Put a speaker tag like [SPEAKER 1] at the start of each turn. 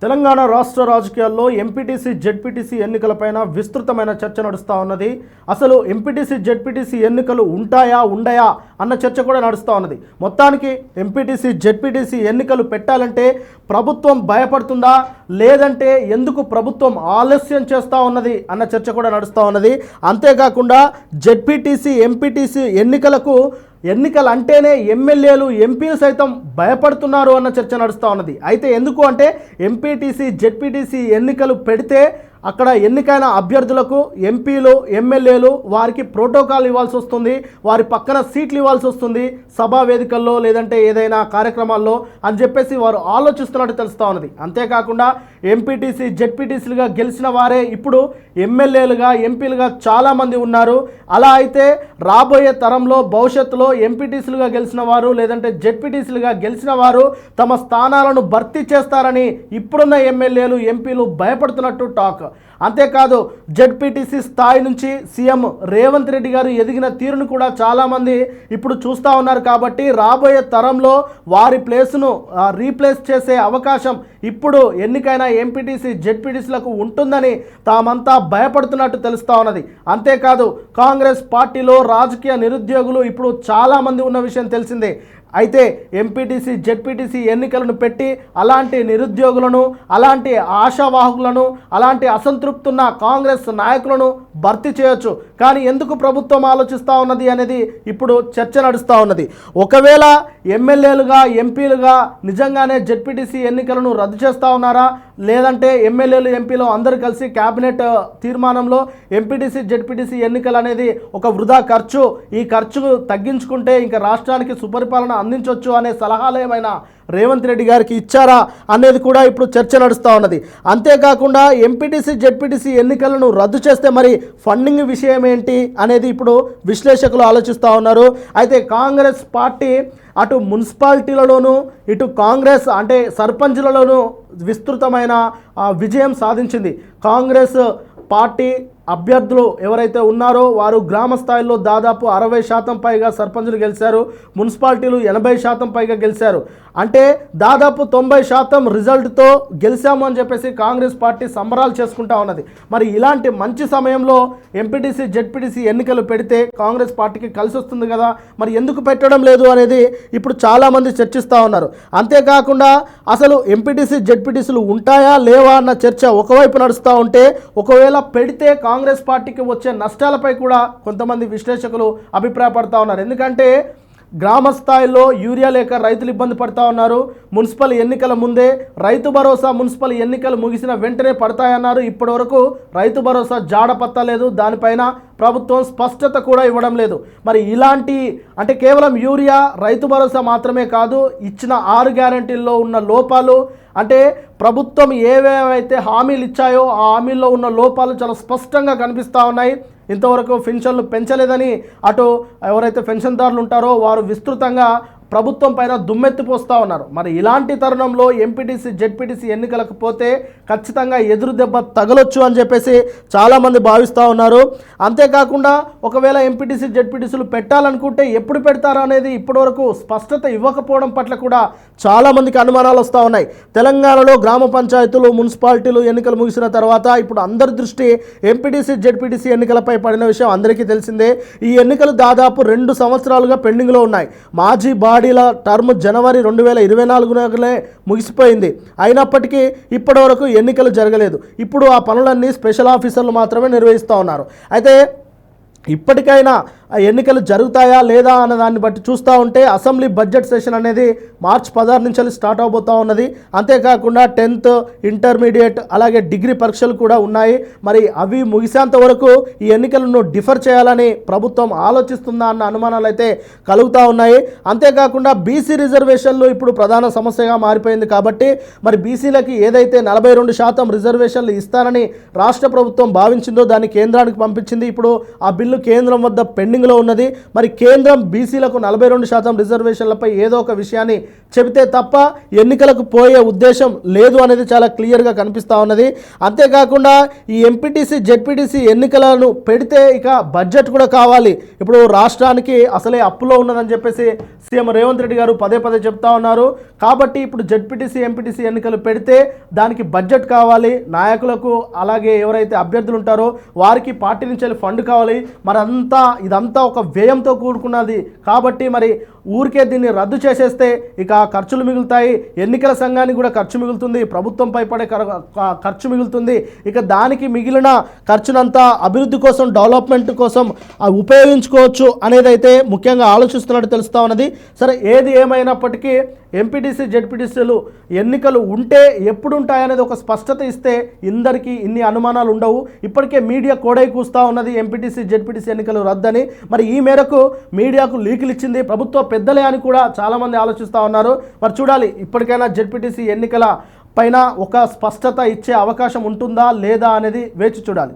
[SPEAKER 1] తెలంగాణ రాష్ట్ర రాజకీయాల్లో MPTC ZPTC ఎన్నికలపైన విస్తృతమైన చర్చ నడుస్తూ ఉన్నది. అసలు ఎంపీటీసీ జెడ్పీటీసీ ఎన్నికలు ఉంటాయా ఉండయా అన్న చర్చ కూడా నడుస్తూ ఉన్నది. మొత్తానికి ఎంపీటీసీ జెడ్పీటీసీ ఎన్నికలు పెట్టాలంటే ప్రభుత్వం భయపడుతుందా, లేదంటే ఎందుకు ప్రభుత్వం ఆలస్యం చేస్తూ ఉన్నది అన్న చర్చ కూడా నడుస్తూ ఉన్నది. అంతేకాకుండా జెడ్పీటీసీ ఎంపీటీసీ ఎన్నికలు అంటేనే ఎమ్మెల్యేలు ఎంపీలు సైతం భయపడుతున్నారు అన్న చర్చ నడుస్తూ ఉన్నది. అయితే ఎందుకు అంటే ఎంపీటీసీ జెడ్పీటీసీ ఎన్నికలు పెడితే అక్కడ ఎన్నికైన అభ్యర్థులకు ఎంపీలు ఎమ్మెల్యేలు వారికి ప్రోటోకాల్ ఇవ్వాల్సి వస్తుంది, వారి పక్కన సీట్లు ఇవ్వాల్సి వస్తుంది సభా వేదికల్లో లేదంటే ఏదైనా కార్యక్రమాల్లో అని చెప్పేసి వారు ఆలోచిస్తున్నట్టు తెలుస్తూ ఉన్నది. అంతేకాకుండా ఎంపీటీసీ జెడ్పీటీసీలుగా గెలిచిన వారే ఇప్పుడు ఎమ్మెల్యేలుగా ఎంపీలుగా చాలామంది ఉన్నారు. అలా అయితే రాబోయే తరంలో భవిష్యత్తులో ఎంపీటీసీలుగా గెలిచిన వారు లేదంటే జెడ్పీటీసీలుగా గెలిచిన వారు తమ స్థానాలను భర్తీ చేస్తారని ఇప్పుడున్న ఎమ్మెల్యేలు ఎంపీలు భయపడుతున్నట్టు టాక్. అంతేకాదు జెడ్పీటీసీ స్థాయి నుంచి సీఎం రేవంత్ రెడ్డి గారు ఎదిగిన తీరును కూడా చాలామంది ఇప్పుడు చూస్తూ ఉన్నారు. కాబట్టి రాబోయే తరంలో వారి ప్లేస్ను రీప్లేస్ చేసే అవకాశం ఇప్పుడు ఎన్నికైన ఎంపీటీసీ జెడ్పీటీసీలకు ఉంటుందని తామంతా భయపడుతున్నట్టు తెలుస్తూ ఉన్నది. అంతేకాదు కాంగ్రెస్ పార్టీలో రాజకీయ నిరుద్యోగులు ఇప్పుడు చాలామంది ఉన్న విషయం తెలిసిందే. అయితే ఎంపీటీసీ జెడ్పీటీసీ ఎన్నికలను పెట్టి అలాంటి నిరుద్యోగులను అలాంటి ఆశావాహకులను అలాంటి అసంతృప్తున్న కాంగ్రెస్ నాయకులను భర్తీ చేయొచ్చు. కానీ ఎందుకు ప్రభుత్వం ఆలోచిస్తూ ఉన్నది అనేది ఇప్పుడు చర్చ నడుస్తూ ఉన్నది. ఒకవేళ ఎమ్మెల్యేలుగా ఎంపీలుగా నిజంగానే జెడ్పీటీసీ ఎన్నికలను రద్దు చేస్తూ ఉన్నారా, లేదంటే ఎమ్మెల్యేలు ఎంపీలు అందరూ కలిసి క్యాబినెట్ తీర్మానంలో ఎంపీటీసీ జెడ్పీటీసీ ఎన్నికలు అనేది ఒక వృధా ఖర్చు, ఈ ఖర్చు తగ్గించుకుంటే ఇంకా రాష్ట్రానికి సుపరిపాలన అందించవచ్చు అనే సలహాలు ఏమైనా రేవంత్ రెడ్డి గారికి ఇచ్చారా అనేది కూడా ఇప్పుడు చర్చ నడుస్తూ ఉన్నది. అంతేకాకుండా ఎంపీటీసీ జెడ్పీటీసీ ఎన్నికలను రద్దు చేస్తే మరి ఫండింగ్ విషయం ఏంటి అనేది ఇప్పుడు విశ్లేషకులు ఆలోచిస్తూ ఉన్నారు. అయితే కాంగ్రెస్ పార్టీ అటు మున్సిపాలిటీలలోనూ ఇటు కాంగ్రెస్ అంటే సర్పంచ్లలోనూ విస్తృతమైన విజయం సాధించింది. కాంగ్రెస్ పార్టీ అభ్యర్థులు ఎవరైతే ఉన్నారో వారు గ్రామ స్థాయిలో దాదాపు 60% పైగా సర్పంచులు గెలిచారు, మున్సిపాలిటీలు 80% పైగా గెలిచారు. అంటే దాదాపు 90% రిజల్ట్తో గెలిచాము అని చెప్పేసి కాంగ్రెస్ పార్టీ సంబరాలు చేసుకుంటా ఉన్నది. మరి ఇలాంటి మంచి సమయంలో ఎంపీటీసీ జెడ్పీటీసీ ఎన్నికలు పెడితే కాంగ్రెస్ పార్టీకి కలిసి వస్తుంది కదా, మరి ఎందుకు పెట్టడం లేదు అనేది ఇప్పుడు చాలామంది చర్చిస్తూ ఉన్నారు. అంతేకాకుండా అసలు ఎంపీటీసీ జెడ్పీటీసీలు ఉంటాయా లేవా అన్న చర్చ ఒకవైపు నడుస్తూ ఉంటే, ఒకవేళ పెడితే కాంగ్రెస్ పార్టీకి వచ్చే నష్టాలపై కూడా కొంతమంది విశ్లేషకులు అభిప్రాయపడతా ఉన్నారు. ఎందుకంటే గ్రామ స్థాయిలో యూరియా లేక రైతులు ఇబ్బంది పడుతూ ఉన్నారు. మున్సిపల్ ఎన్నికల ముందే రైతు భరోసా మున్సిపల్ ఎన్నికలు ముగిసిన వెంటనే పడతాయన్నారు. ఇప్పటి వరకు రైతు భరోసా జాడ పత్తలేదు, దానిపైన ప్రభుత్వం స్పష్టత కూడా ఇవ్వడం లేదు. మరి ఇలాంటి అంటే కేవలం యూరియా రైతు భరోసా మాత్రమే కాదు, ఇచ్చిన 6 గ్యారెంటీల్లో ఉన్న లోపాలు అంటే ప్రభుత్వం ఏవేవైతే హామీలు ఇచ్చాయో ఆ హామీల్లో ఉన్న లోపాలు చాలా స్పష్టంగా కనిపిస్తూ ఉన్నాయి. ఇంతవరకు పెన్షన్లు పెంచలేదని అటు ఎవరైతే పెన్షన్దారులు ఉంటారో వారు విస్తృతంగా ప్రభుత్వం పైన దుమ్మెత్తిపోస్తూ ఉన్నారు. మరి ఇలాంటి తరుణంలో ఎంపీటీసీ జెడ్పీటీసీ ఎన్నికలకు పోతే ఖచ్చితంగా ఎదురు దెబ్బ తగలొచ్చు అని చెప్పేసి చాలామంది భావిస్తూ ఉన్నారు. అంతేకాకుండా ఒకవేళ ఎంపీటీసీ జెడ్పీటీసీలు పెట్టాలనుకుంటే ఎప్పుడు పెడతారో అనేది ఇప్పటివరకు స్పష్టత ఇవ్వకపోవడం పట్ల కూడా చాలామందికి అనుమానాలు వస్తూ ఉన్నాయి. తెలంగాణలో గ్రామ పంచాయతీలు మున్సిపాలిటీలు ఎన్నికలు ముగిసిన తర్వాత ఇప్పుడు అందరి దృష్టి ఎంపీటీసీ జెడ్పీటీసీ ఎన్నికలపై పడిన విషయం అందరికీ తెలిసిందే. ఈ ఎన్నికలు దాదాపు 2 సంవత్సరాలుగా పెండింగ్లో ఉన్నాయి. మాజీ బాడీల టర్మ్ జనవరి 2024 ముగిసిపోయింది. అయినప్పటికీ ఇప్పటి వరకు ఎన్నికలు జరగలేదు. ఇప్పుడు ఆ పనులన్నీ స్పెషల్ ఆఫీసర్లు మాత్రమే నిర్వహిస్తూ ఉన్నారు. అయితే ఇప్పటికైనా ఎన్నికలు జరుగుతాయా లేదా అన్న దాన్ని బట్టి చూస్తూ ఉంటే అసెంబ్లీ బడ్జెట్ సెషన్ అనేది మార్చి 16 నుంచి స్టార్ట్ అవబోతూ ఉన్నది. అంతేకాకుండా 10th ఇంటర్మీడియట్ అలాగే డిగ్రీ పరీక్షలు కూడా ఉన్నాయి. మరి అవి ముగిసేంత వరకు ఈ ఎన్నికలను డిఫర్ చేయాలని ప్రభుత్వం ఆలోచిస్తుందా అన్న అనుమానాలు అయితే కలుగుతూ ఉన్నాయి. అంతేకాకుండా బీసీ రిజర్వేషన్లు ఇప్పుడు ప్రధాన సమస్యగా మారిపోయింది. కాబట్టి మరి బీసీలకి ఏదైతే 42% రిజర్వేషన్లు ఇస్తారని రాష్ట్ర ప్రభుత్వం భావించిందో దాన్ని కేంద్రానికి పంపించింది. ఇప్పుడు ఆ బిల్లు కేంద్రం వద్ద పెండింగ్ పెండింగ్లో ఉన్నది. మరి కేంద్రం బీసీలకు 42% రిజర్వేషన్లపై ఏదో ఒక విషయాన్ని చెబితే తప్ప ఎన్నికలకు పోయే ఉద్దేశం లేదు అనేది చాలా క్లియర్గా కనిపిస్తూ ఉన్నది. అంతేకాకుండా ఈ ఎంపీటీసీ జెడ్పీటీసీ ఎన్నికలను పెడితే ఇక బడ్జెట్ కూడా కావాలి. ఇప్పుడు రాష్ట్రానికి అసలే అప్పులో ఉన్నదని చెప్పేసి సీఎం రేవంత్ రెడ్డి గారు పదే పదే చెప్తా ఉన్నారు. కాబట్టి ఇప్పుడు జెడ్పీటీసీ ఎంపీటీసీ ఎన్నికలు పెడితే దానికి బడ్జెట్ కావాలి, నాయకులకు అలాగే ఎవరైతే అభ్యర్థులు ఉంటారో వారికి పార్టీ నుంచి ఫండ్ కావాలి. మరి ఇదంతా ఒక వ్యయంతో కూడుకున్నది. కాబట్టి మరి ఊరికే దీన్ని రద్దు చేసేస్తే ఇక ఖర్చులు మిగులుతాయి, ఎన్నికల సంఘానికి కూడా ఖర్చు మిగులుతుంది, ప్రభుత్వంపై పడే ఖర్చు మిగులుతుంది. ఇక దానికి మిగిలిన ఖర్చునంతా అభివృద్ధి కోసం, డెవలప్మెంట్ కోసం ఉపయోగించుకోవచ్చు అనేది అయితే ముఖ్యంగా ఆలోచిస్తున్నట్టు తెలుస్తూ ఉన్నది. సరే, ఏది ఏమైనప్పటికీ ఎంపీటీసీ జెడ్పీటీసీలు ఎన్నికలు ఉంటే ఎప్పుడు ఉంటాయనేది ఒక స్పష్టత ఇస్తే ఇందరికీ ఇన్ని అనుమానాలు ఉండవు. ఇప్పటికే మీడియా కోడై కూస్తూ ఉన్నది ఎంపీటీసీ జెడ్పీటీసీ ఎన్నికలు రద్దని. మరి ఈ మేరకు మీడియాకు లీకులు ఇచ్చింది ప్రభుత్వ పెద్దలే అని కూడా చాలామంది ఆలోచిస్తూ ఉన్నారు. మరి చూడాలి, ఇప్పటికైనా జెడ్పీటీసీ ఎన్నికల పైన ఒక స్పష్టత ఇచ్చే అవకాశం ఉంటుందా లేదా అనేది వేచి చూడాలి.